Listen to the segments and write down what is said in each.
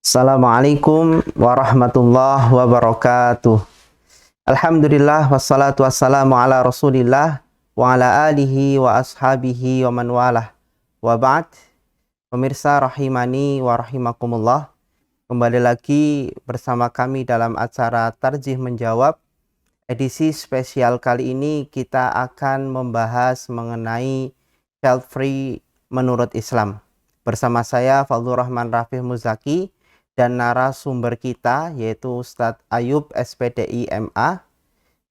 Assalamualaikum warahmatullahi wabarakatuh. Alhamdulillah wassalatu wassalamu ala Rasulillah wa ala alihi wa ashabihi wa man walah. Wa ba'd. Pemirsa rahimani wa rahimakumullah. Kembali lagi bersama kami dalam acara Tarjih Menjawab. Edisi spesial kali ini kita akan membahas mengenai child free menurut Islam. Bersama saya Fadlur Rahman Rafih Muzaki dan narasumber kita yaitu Ustadz Ayub SPDI MA.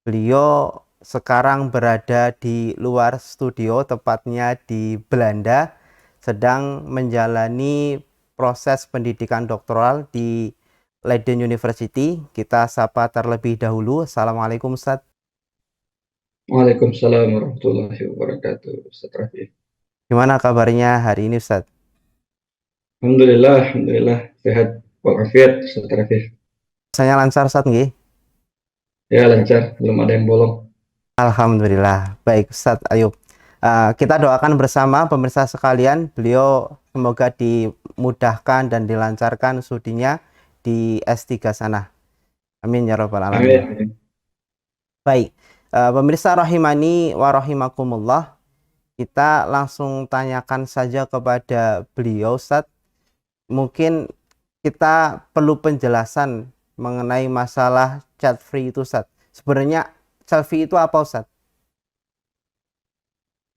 Beliau sekarang berada di luar studio, tepatnya di Belanda, sedang menjalani proses pendidikan doktoral di Leiden University. Kita sapa terlebih dahulu. Assalamualaikum Ustadz. Waalaikumsalam warahmatullahi wabarakatuh, Ustaz Raffi. Gimana kabarnya hari ini Ustadz? Alhamdulillah, sehat walafiat, Ustaz Raffi. Saya lancar Ustadz nggih? Ya lancar, belum ada yang bolong. Alhamdulillah. Baik Ustadz Ayub. Kita doakan bersama pemirsa sekalian, beliau semoga dimudahkan dan dilancarkan studinya di S3 sana. Amin ya rabbal alamin. Amin. Baik, pemirsa rahimani wa rahimakumullah, kita langsung tanyakan saja kepada beliau Ustadz. Mungkin kita perlu penjelasan mengenai masalah child free itu Ustadz. Sebenarnya child free itu apa Ustadz?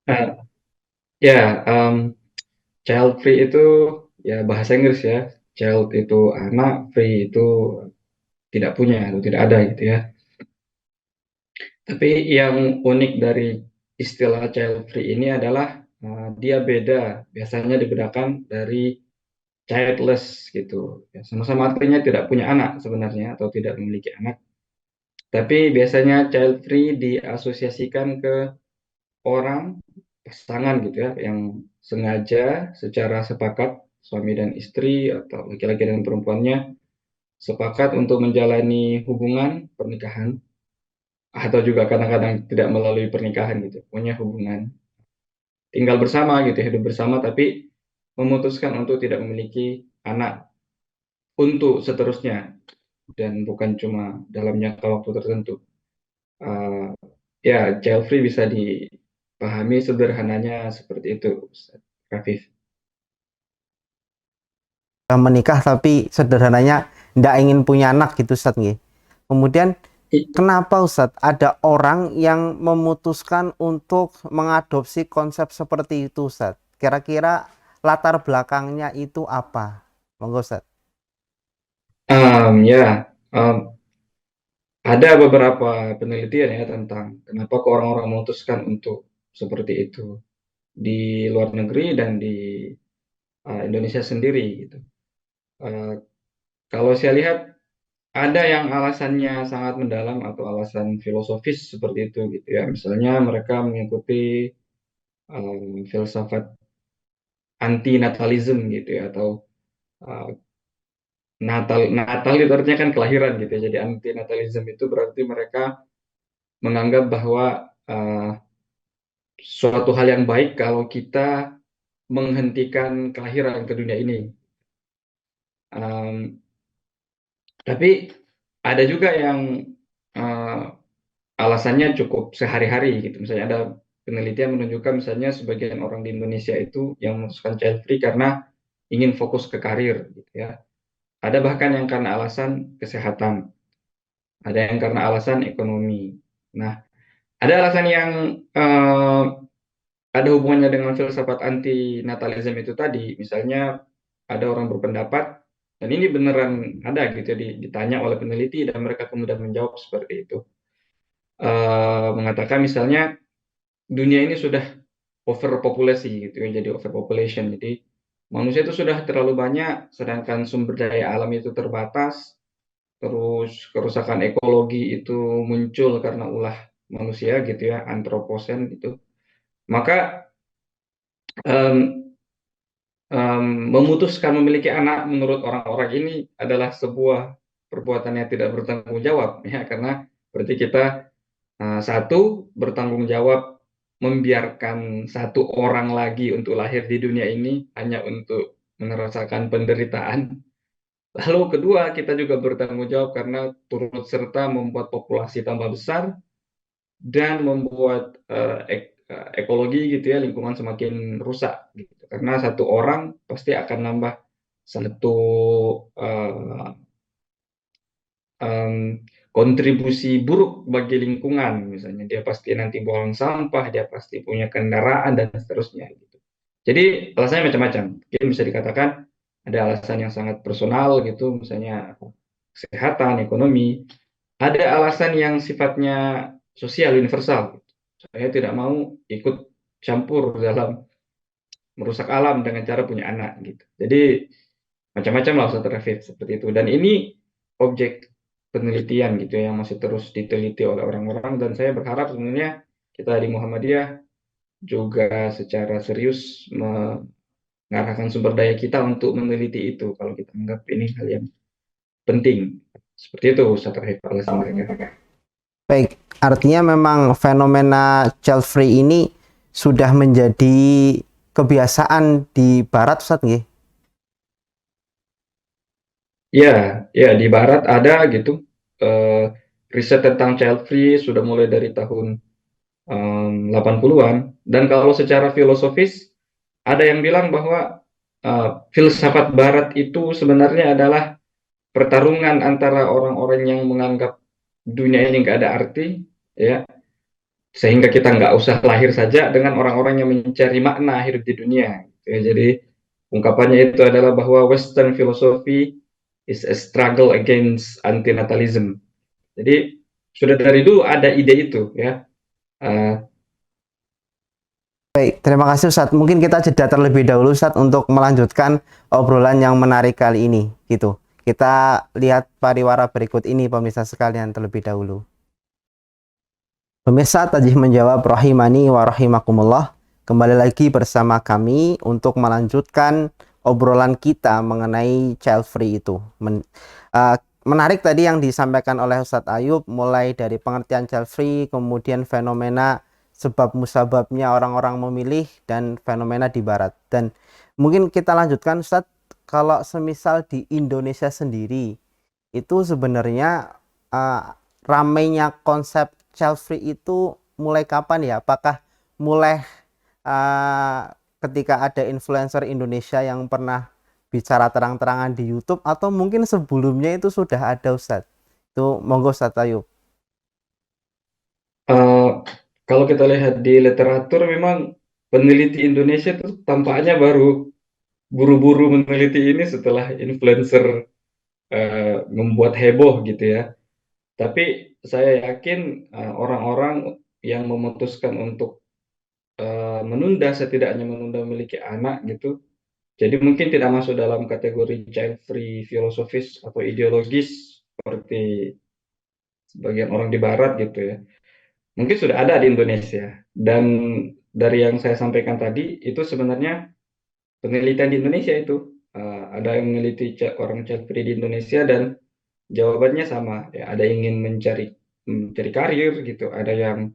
Ah, ya, child free itu ya bahasa Inggris ya. Child itu anak, free itu tidak punya atau tidak ada gitu ya. Tapi yang unik dari istilah child free ini adalah dia beda. Biasanya dibedakan dari childless gitu. Ya, sama-sama artinya tidak punya anak sebenarnya atau tidak memiliki anak. Tapi biasanya child free diasosiasikan ke orang, pasangan gitu ya, yang sengaja secara sepakat, suami dan istri atau laki-laki dan perempuannya sepakat untuk menjalani hubungan pernikahan atau juga kadang-kadang tidak melalui pernikahan gitu, punya hubungan tinggal bersama gitu, hidup bersama tapi memutuskan untuk tidak memiliki anak untuk seterusnya dan bukan cuma dalam jangka waktu tertentu. Uh, Ya, child free bisa dipahami sederhananya seperti itu, Ustaz Rafif. Menikah tapi sederhananya ndak ingin punya anak gitu Ustadz nggih. Kemudian I- kenapa Ustadz ada orang yang memutuskan untuk mengadopsi konsep seperti itu Ustadz? Kira-kira latar belakangnya itu apa? Monggo Ustadz. Ya, ada beberapa penelitian ya tentang kenapa kok orang-orang memutuskan untuk seperti itu di luar negeri dan di Indonesia sendiri gitu. Uh, Kalau saya lihat ada yang alasannya sangat mendalam atau alasan filosofis seperti itu gitu ya. Misalnya mereka mengikuti filsafat anti natalism gitu ya atau uh, Natal itu artinya kan kelahiran gitu ya. Jadi anti natalism itu berarti mereka menganggap bahwa suatu hal yang baik kalau kita menghentikan kelahiran ke dunia ini. Um, tapi ada juga yang uh, alasannya cukup sehari-hari gitu. Misalnya ada penelitian menunjukkan misalnya sebagian orang di Indonesia itu yang memutuskan child free karena ingin fokus ke karir gitu ya. Ada bahkan yang karena alasan kesehatan, ada yang karena alasan ekonomi. Nah, ada alasan yang eh, ada hubungannya dengan filsafat anti natalisme itu tadi. Misalnya ada orang berpendapat dan ini beneran ada gitu ditanya oleh peneliti dan mereka kemudian menjawab seperti itu. Mengatakan misalnya dunia ini sudah overpopulasi gitu ya, jadi overpopulation. Jadi manusia itu sudah terlalu banyak sedangkan sumber daya alam itu terbatas. Terus kerusakan ekologi itu muncul karena ulah manusia gitu ya, antroposen gitu. Maka em, memutuskan memiliki anak menurut orang-orang ini adalah sebuah perbuatan yang tidak bertanggung jawab ya, karena berarti kita satu bertanggung jawab membiarkan satu orang lagi untuk lahir di dunia ini hanya untuk merasakan penderitaan. Lalu kedua, kita juga bertanggung jawab karena turut serta membuat populasi tambah besar dan membuat ekologi gitu ya, lingkungan semakin rusak gitu. Karena satu orang pasti akan nambah satu eh, kontribusi buruk bagi lingkungan. Misalnya dia pasti nanti buang sampah, dia pasti punya kendaraan dan seterusnya gitu. Jadi alasannya macam-macam. Mungkin bisa dikatakan ada alasan yang sangat personal gitu, misalnya kesehatan, ekonomi. Ada alasan yang sifatnya sosial universal. Saya tidak mau ikut campur dalam merusak alam dengan cara punya anak gitu. Jadi macam-macam lah Ustaz Rafif seperti itu. Dan ini objek penelitian gitu ya, yang masih terus diteliti oleh orang-orang, dan saya berharap sebenarnya kita di Muhammadiyah juga secara serius mengarahkan sumber daya kita untuk meneliti itu kalau kita anggap ini hal yang penting. Seperti itu Ustaz Rafif alasan mereka. Baik, artinya memang fenomena child free ini sudah menjadi kebiasaan di barat Ustaz nggih? Ya, ya di Barat ada gitu. Eh, Riset tentang child free sudah mulai dari tahun 80-an. Dan kalau secara filosofis ada yang bilang bahwa filsafat Barat itu sebenarnya adalah pertarungan antara orang-orang yang menganggap dunia ini nggak ada arti, ya, sehingga kita nggak usah lahir saja, dengan orang-orang yang mencari makna hidup di dunia. Ya, jadi ungkapannya itu adalah bahwa Western philosophy is a struggle against antinatalism. Jadi sudah dari dulu ada ide itu, ya. Uh, Baik, terima kasih Ustadz. Mungkin kita jeda terlebih dahulu Ustadz untuk melanjutkan obrolan yang menarik kali ini gitu. Kita lihat pariwara berikut ini pemirsa sekalian terlebih dahulu. Pemirsa Tajih menjawab rahimani wa rahimakumullah. Kembali lagi bersama kami untuk melanjutkan obrolan kita mengenai child free itu. Menarik tadi yang disampaikan oleh Ustadz Ayub, mulai dari pengertian child free, kemudian fenomena sebab musababnya orang-orang memilih, dan fenomena di barat. Dan mungkin kita lanjutkan Ustadz, kalau semisal di Indonesia sendiri itu sebenarnya ramainya konsep child free itu mulai kapan ya? Apakah mulai ketika ada influencer Indonesia yang pernah bicara terang-terangan di YouTube, atau mungkin sebelumnya itu sudah ada Ustadz? Itu monggo Ustadz Ayub. Kalau kita lihat di literatur, memang peneliti Indonesia itu tampaknya baru buru-buru meneliti ini setelah influencer membuat heboh gitu ya. Tapi saya yakin orang-orang yang memutuskan untuk menunda, setidaknya menunda memiliki anak gitu, jadi mungkin tidak masuk dalam kategori child free filosofis atau ideologis seperti sebagian orang di Barat gitu ya. Mungkin sudah ada di Indonesia. Dan dari yang saya sampaikan tadi, itu sebenarnya penelitian di Indonesia itu. Ada yang meneliti orang child free di Indonesia, dan jawabannya sama. Ya, ada yang ingin mencari karir gitu, ada yang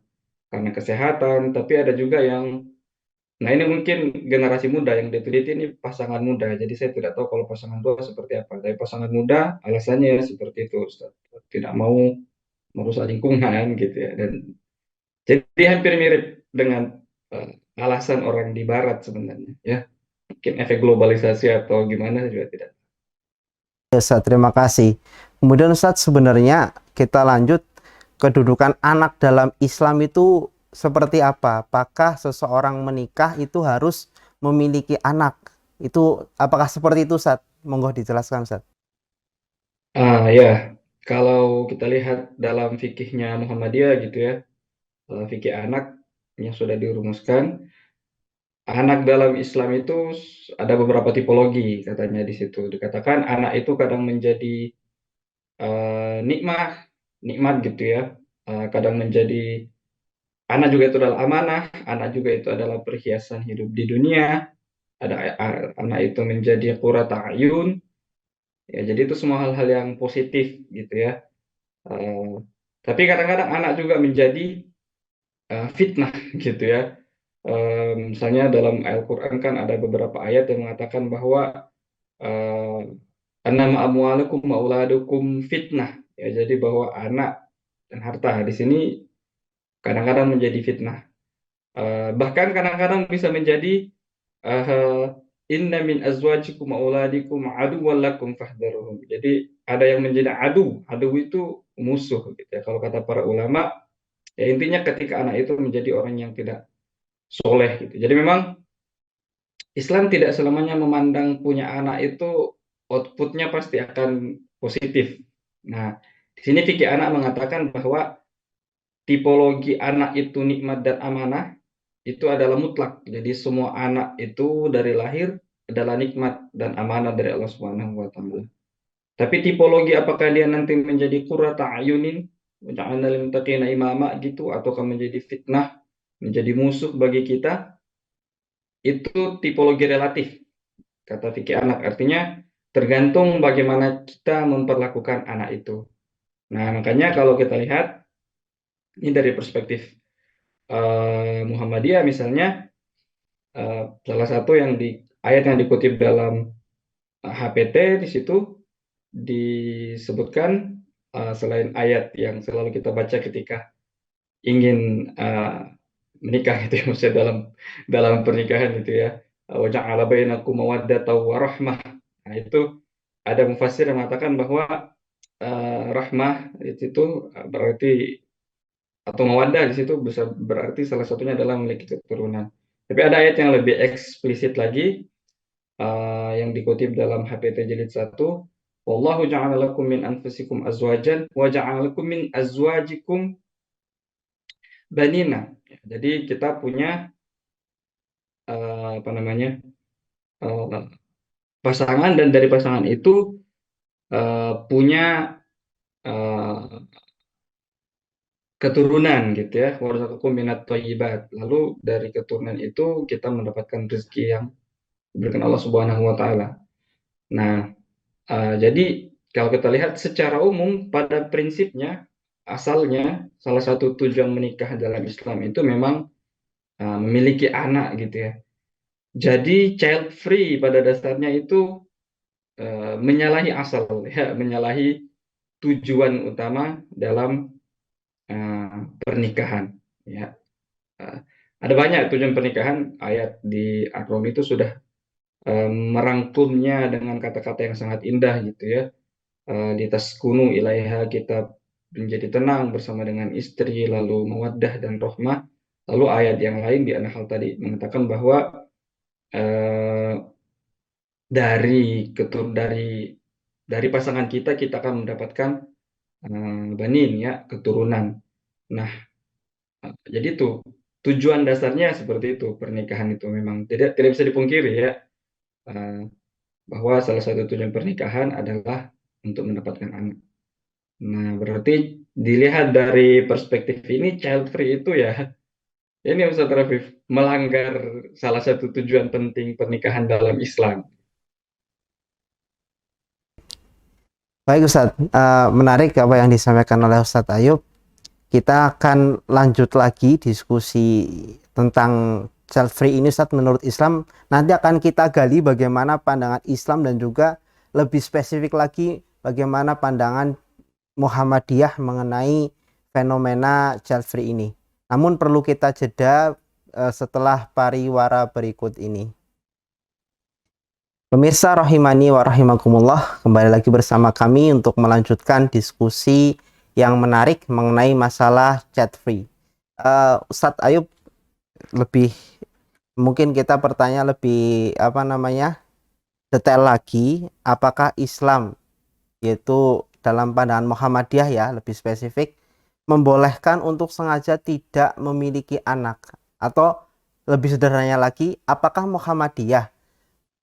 karena kesehatan, tapi ada juga yang, nah ini mungkin generasi muda yang diteliti ini, pasangan muda. Jadi saya tidak tahu kalau pasangan tua seperti apa. Tapi pasangan muda alasannya seperti itu, Ustaz. Tidak mau merusak lingkungan gitu ya. Dan jadi hampir mirip dengan alasan orang di barat sebenarnya, ya. Mungkin efek globalisasi atau gimana juga tidak. Ya, Ustadz, terima kasih. Kemudian Ustadz, sebenarnya kita lanjut, kedudukan anak dalam Islam itu seperti apa? Apakah seseorang menikah itu harus memiliki anak? Itu apakah seperti itu Ustadz? Monggo dijelaskan Ustadz. Ya, kalau kita lihat dalam fikihnya Muhammadiyah gitu ya, fikih anak yang sudah dirumuskan, anak dalam Islam itu ada beberapa tipologi katanya di situ. Dikatakan anak itu kadang menjadi nikmat, nikmat gitu ya. Kadang menjadi, anak juga itu adalah amanah, anak juga itu adalah perhiasan hidup di dunia. Ada anak itu menjadi qurrata ayun. Ya, jadi itu semua hal-hal yang positif gitu ya. Eh, tapi kadang-kadang anak juga menjadi fitnah gitu ya. Misalnya dalam Al-Quran kan ada beberapa ayat yang mengatakan bahwa eh, annama amwalukum wa auladukum fitnah. Ya, jadi bahwa anak dan harta di sini kadang-kadang menjadi fitnah. Bahkan kadang-kadang bisa menjadi eh, inna min azwajikum wa auladikum aduwwan lakum fahdharuhum. Jadi ada yang menjadi adu. Adu itu musuh gitu ya. Kalau kata para ulama, ya intinya ketika anak itu menjadi orang yang tidak soleh gitu. Jadi memang Islam tidak selamanya memandang punya anak itu outputnya pasti akan positif. Nah, di sini fikih anak mengatakan bahwa tipologi anak itu nikmat dan amanah itu adalah mutlak. Jadi semua anak itu dari lahir adalah nikmat dan amanah dari Allah Subhanahu wa taala. Tapi tipologi apakah dia nanti menjadi qurrata ayunin, waja'alna lil muttaqina imama gitu ataukah menjadi fitnah, menjadi musuh bagi kita, itu tipologi relatif kata fikih anak. Artinya tergantung bagaimana kita memperlakukan anak itu. Nah, makanya kalau kita lihat ini dari perspektif Muhammadiyah misalnya, salah satu yang di ayat yang dikutip dalam HPT di situ disebutkan, selain ayat yang selalu kita baca ketika ingin menikah gitu ya, maksudnya dalam pernikahan gitu ya, wa ja'ala bainakum mawaddatan wa rahmah. Nah, itu ada mufassir yang mengatakan bahwa rahmah itu berarti atau mawaddah di situ bisa berarti salah satunya adalah memiliki keturunan. Tapi ada ayat yang lebih eksplisit lagi, yang dikutip dalam HPT jilid 1, wallahu ja'ala lakum min anfusikum azwajan wa ja'ala lakum min azwajikum banina. Jadi kita punya apa namanya, eh, pasangan, dan dari pasangan itu punya eh, keturunan gitu ya, warzaqakum minat thayyibat. Lalu dari keturunan itu kita mendapatkan rezeki yang diberikan Allah Subhanahu wa taala. Nah, jadi kalau kita lihat secara umum pada prinsipnya asalnya salah satu tujuan menikah dalam Islam itu memang memiliki anak gitu ya. Jadi child free pada dasarnya itu menyalahi asal ya, menyalahi tujuan utama dalam pernikahan ya. Eh, ada banyak tujuan pernikahan, ayat di Ar-Rum itu sudah merangkumnya dengan kata-kata yang sangat indah gitu ya. Di taskunu ilaiha kita menjadi tenang bersama dengan istri, lalu mawaddah dan rohmah. Lalu ayat yang lain di An-Nahl tadi mengatakan bahwa eh, dari ketur dari pasangan kita kita akan mendapatkan banin ya, keturunan. Nah, jadi itu tujuan dasarnya seperti itu. Pernikahan itu memang tidak tidak bisa dipungkiri ya, eh, bahwa salah satu tujuan pernikahan adalah untuk mendapatkan anak. Nah, berarti dilihat dari perspektif ini child free itu ya, ini Ustaz Rafif melanggar salah satu tujuan penting pernikahan dalam Islam. Baik Ustadz, menarik apa yang disampaikan oleh Ustadz Ayub. Kita akan lanjut lagi diskusi tentang child free ini Ustadz menurut Islam. Nanti akan kita gali bagaimana pandangan Islam dan juga lebih spesifik lagi bagaimana pandangan Muhammadiyah mengenai fenomena child free ini. Namun perlu kita jeda setelah pariwara berikut ini. Pemirsa rahimani wa rahimakumullah, kembali lagi bersama kami untuk melanjutkan diskusi yang menarik mengenai masalah chat free. Ustadz Ayub, lebih mungkin kita bertanya lebih detail lagi, apakah Islam, yaitu dalam pandangan Muhammadiyah ya lebih spesifik, membolehkan untuk sengaja tidak memiliki anak, atau lebih sederhananya lagi, apakah Muhammadiyah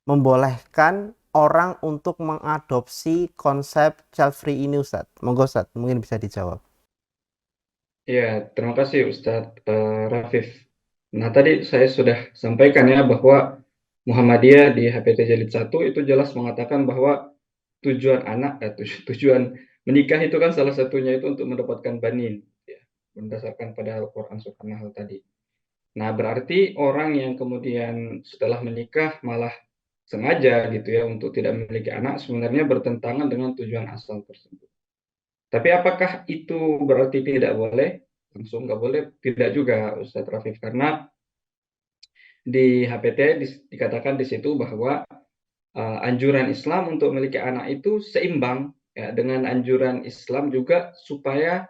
membolehkan orang untuk mengadopsi konsep child free ini Ustadz? Monggo Ustadz, mungkin bisa dijawab. Ya, terima kasih Ustadz Rafif. Nah, tadi saya sudah sampaikan ya bahwa Muhammadiyah di HPT Jilid 1 itu jelas mengatakan bahwa tujuan anak, tujuan menikah itu kan salah satunya itu untuk mendapatkan banin, ya, berdasarkan pada Al-Quran Surah An-Nahl tadi. Nah, berarti orang yang kemudian setelah menikah malah sengaja gitu ya untuk tidak memiliki anak sebenarnya bertentangan dengan tujuan asal tersebut. Tapi apakah itu berarti tidak boleh? Langsung nggak boleh, tidak juga Ustadz Rafif, karena di HPT dikatakan di situ bahwa anjuran Islam untuk memiliki anak itu seimbang ya dengan anjuran Islam juga supaya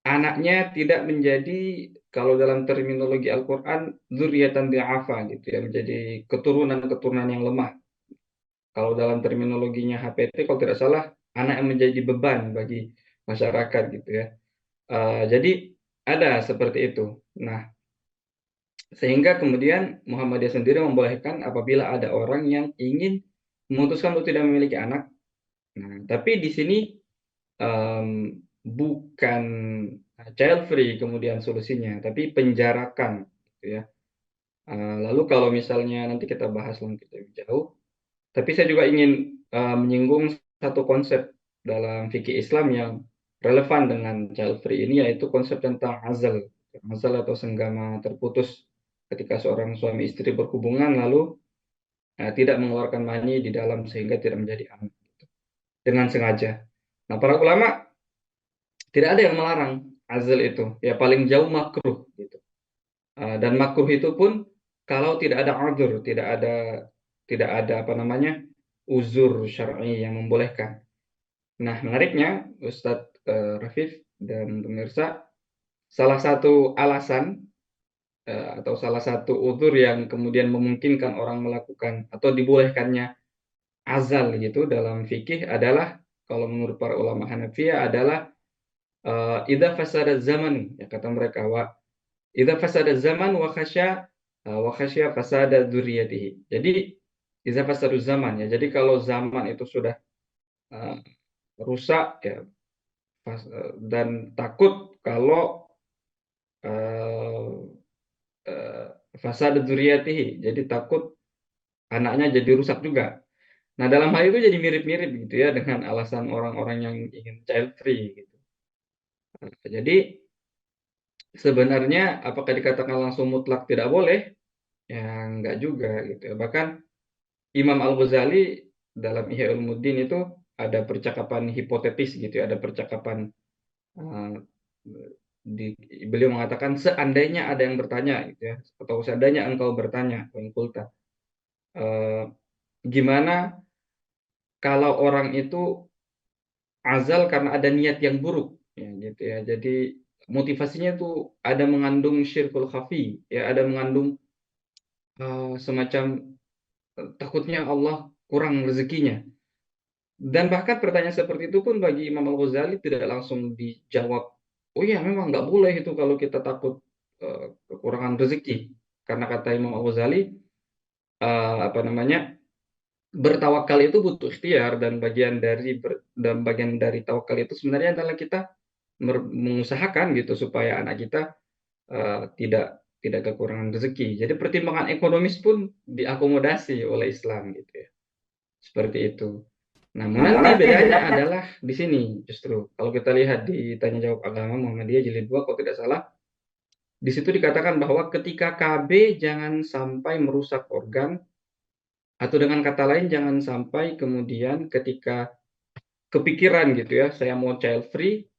anaknya tidak menjadi, kalau dalam terminologi Al-Qur'an, dzurriyyatan di'afa gitu ya, menjadi keturunan-keturunan yang lemah. Kalau dalam terminologinya HPT kalau tidak salah, anak yang menjadi beban bagi masyarakat gitu ya. Jadi ada seperti itu. Nah, sehingga kemudian Muhammadiyah sendiri membolehkan apabila ada orang yang ingin memutuskan untuk tidak memiliki anak. Nah, tapi di sini bukan child free kemudian solusinya, tapi penjarakan gitu ya. Lalu kalau misalnya nanti kita bahas lebih jauh, tapi saya juga ingin menyinggung satu konsep dalam fikih Islam yang relevan dengan child free ini, yaitu konsep tentang azal. Azal atau senggama terputus ketika seorang suami istri berhubungan lalu tidak mengeluarkan mani di dalam sehingga tidak menjadi anak gitu, dengan sengaja. Nah, para ulama tidak ada yang melarang azal itu, ya paling jauh makruh gitu. Dan makruh itu pun kalau tidak ada uzur, tidak ada apa namanya uzur syar'i yang membolehkan. Nah, menariknya Ustadz Rafif dan pemirsa, salah satu alasan atau salah satu uzur yang kemudian memungkinkan orang melakukan atau dibolehkannya azal gitu dalam fikih adalah, kalau menurut para ulama Hanafiyah adalah idza fasada zaman, ya kata mereka, idza fasada zaman wa khasya fasada dzurriyyatihi. Jadi idza fasadu zaman, ya. Jadi kalau zaman itu sudah uh, rusak ya, dan takut kalau uh, uh, fasada dzurriyyatihi. Jadi takut anaknya jadi rusak juga. Nah, dalam hal itu jadi mirip-mirip gitu ya dengan alasan orang-orang yang ingin child free gitu. Jadi sebenarnya apakah dikatakan langsung mutlak tidak boleh? Ya enggak juga gitu ya. Bahkan Imam Al-Ghazali dalam Ihya Ulumuddin itu ada percakapan hipotetis gitu ya, ada percakapan uh, di, beliau mengatakan seandainya ada yang bertanya gitu ya, atau seandainya engkau bertanya, kulta, gimana kalau orang itu azal karena ada niat yang buruk ya gitu ya. Jadi motivasinya itu ada mengandung syirkul khafi ya, ada mengandung semacam takutnya Allah kurang rezekinya. Dan bahkan pertanyaan seperti itu pun bagi Imam Al-Ghazali tidak langsung dijawab, oh iya memang nggak boleh itu kalau kita takut kekurangan rezeki. Karena kata Imam Al-Ghazali, apa namanya, bertawakal itu butuh ikhtiar, dan bagian dari tawakal itu sebenarnya adalah kita mengusahakan gitu supaya anak kita tidak tidak kekurangan rezeki. Jadi pertimbangan ekonomis pun diakomodasi oleh Islam gitu ya. Seperti itu. Namun nanti bedanya adalah di sini justru. Kalau kita lihat di Tanya Jawab Agama Muhammadiyah jilid 2 kalau tidak salah, di situ dikatakan bahwa ketika KB jangan sampai merusak organ, atau dengan kata lain jangan sampai kemudian ketika kepikiran gitu ya, saya mau child free,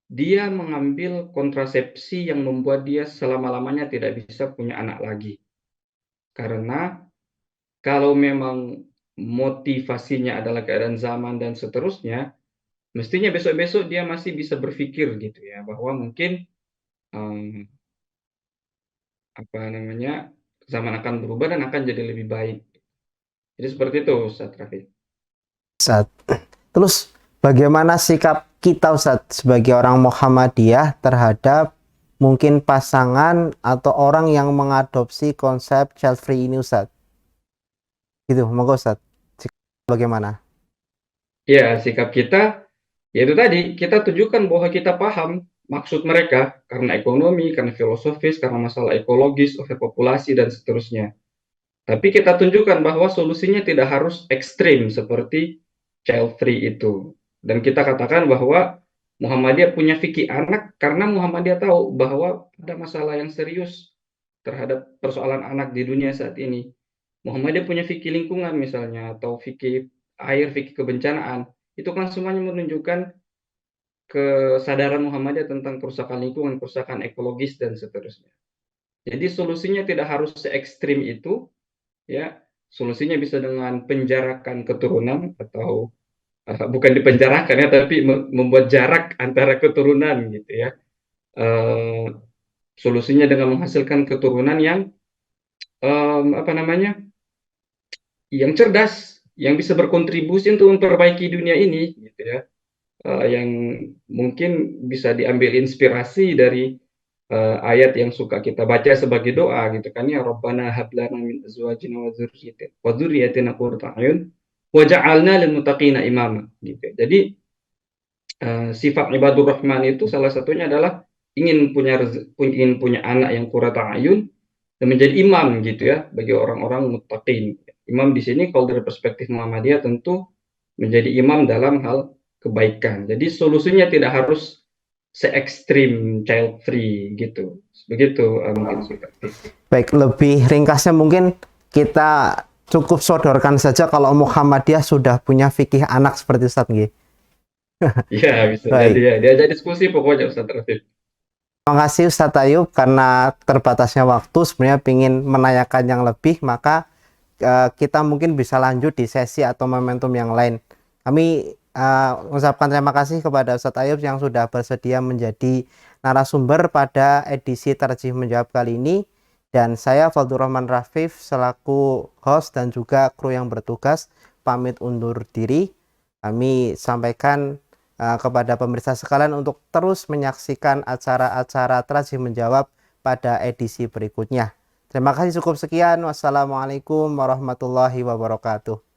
dia mengambil kontrasepsi yang membuat dia selama-lamanya tidak bisa punya anak lagi. Karena kalau memang motivasinya adalah keadaan zaman dan seterusnya, mestinya besok-besok dia masih bisa berpikir gitu ya, bahwa mungkin um, apa namanya, zaman akan berubah dan akan jadi lebih baik. Jadi seperti itu, Ustaz Rafi. Ustaz. Terus bagaimana sikap kita Ustaz sebagai orang Muhammadiyah terhadap mungkin pasangan atau orang yang mengadopsi konsep child free ini Ustaz? Gitu, monggo Ustaz. Bagaimana? Ya, sikap kita, yaitu tadi, kita tunjukkan bahwa kita paham maksud mereka, karena ekonomi, karena filosofis, karena masalah ekologis, overpopulasi, dan seterusnya. Tapi kita tunjukkan bahwa solusinya tidak harus ekstrim seperti child free itu. Dan kita katakan bahwa Muhammadiyah punya fikih anak karena Muhammadiyah tahu bahwa ada masalah yang serius terhadap persoalan anak di dunia saat ini. Muhammadiyah punya fikih lingkungan misalnya, atau fikih air, fikih kebencanaan, itu kan semuanya menunjukkan kesadaran Muhammadiyah tentang kerusakan lingkungan, kerusakan ekologis dan seterusnya. Jadi solusinya tidak harus se ekstrim itu, ya. Solusinya bisa dengan penjarakan keturunan, atau bukan dipenjarakan ya, tapi membuat jarak antara keturunan gitu ya. Eh, Solusinya dengan menghasilkan keturunan yang apa namanya, yang cerdas, yang bisa berkontribusi untuk memperbaiki dunia ini gitu ya. Yang mungkin bisa diambil inspirasi dari ayat yang suka kita baca sebagai doa gitu kan ya, Rabbana hab lana min azwajina wa dzurriyyatina qurrata a'yun waj'alna lil muttaqina imama gitu. Jadi sifat ibadur rahman itu salah satunya adalah ingin punya anak yang qurrata a'yun dan menjadi imam gitu ya bagi orang-orang muttaqin. Imam di sini kalau dari perspektif Muhammadiyah tentu menjadi imam dalam hal kebaikan. Jadi solusinya tidak harus se ekstrim child free gitu. Begitu mungkin seperti. Baik, lebih ringkasnya mungkin kita cukup sodorkan saja kalau Muhammadiyah sudah punya fikih anak seperti Ustadz nggih. Iya, bisa jadi Baik, ya. Diajak diskusi pokoknya Ustaz Rafif. terima kasih Ustadz Ayub, karena terbatasnya waktu sebenarnya ingin menanyakan yang lebih, maka kita mungkin bisa lanjut di sesi atau momentum yang lain. Kami mengucapkan terima kasih kepada Ustadz Ayub yang sudah bersedia menjadi narasumber pada edisi Terjih Menjawab kali ini. Dan saya Fadlur Rahman Rafif selaku host dan juga kru yang bertugas pamit undur diri. Kami sampaikan kepada pemirsa sekalian untuk terus menyaksikan acara-acara Terjih Menjawab pada edisi berikutnya. Terima kasih, cukup sekian. Wassalamualaikum warahmatullahi wabarakatuh.